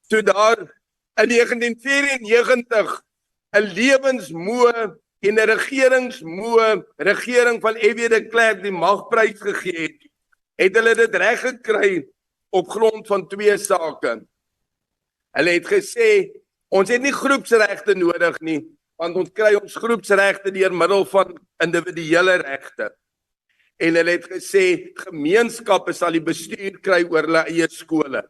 toe daar in 1994 'n lewensmoe en 'n regeringsmoe regering van F.W. de Klerk die magprys gegee het hulle dit reg gekry op grond van twee sake. Hulle het gesê, ons het nie groepsregte nodig nie, want ons kry ons groepsregte deur middel van individuele regte. En hulle het gesê, gemeenskappe sal die bestuur kry oor hulle eie skole.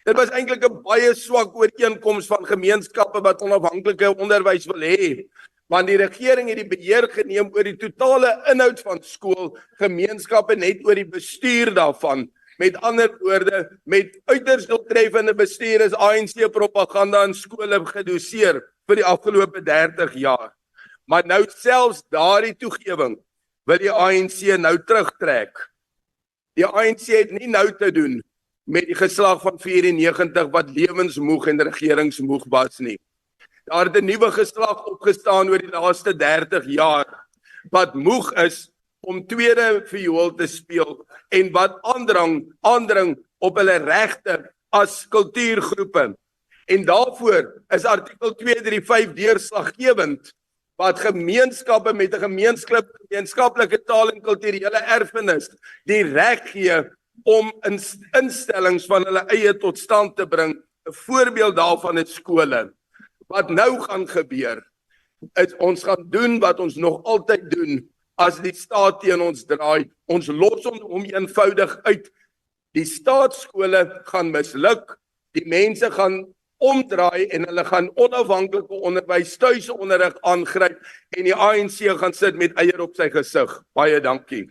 Dit was eintlik 'n baie swak ooreenkoms van gemeenskappe wat onafhanklike onderwys wil hê, want die regering het die beheer geneem oor die totale inhoud van skool, gemeenskappe net oor die bestuur daarvan. Met ander woorde, met uiters doeltreffende bestuur is ANC propaganda in skole gedoseer vir die afgelope 30 jaar. Maar nou selfs daardie toegewing wil die ANC nou terugtrek. Die ANC het nie nou te doen met die geslag van 94 wat lewensmoeg en regeringsmoeg was nie. Daar het 'n nuwe geslag opgestaan oor die laaste 30 jaar wat moeg is om tweede viool te speel en wat aandring op hulle regte as kultuurgroepe. En daarvoor is artikel 235 deurslaggewend wat gemeenskappe met 'n gemeenskaplike taal en kulturele erfenis die reg gee om instellings van hulle eie tot stand te bring. 'n Voorbeeld daarvan is skole. Wat nou gaan gebeur, is ons gaan doen wat ons nog altyd doen as die staat teen ons draai. Ons los hom eenvoudig uit. Die staatsskole gaan misluk, die mense gaan omdraai en hulle gaan onafhanklike onderwys, tuisonderrig aangryp en die ANC gaan sit met eier op sy gesig. Baie dankie.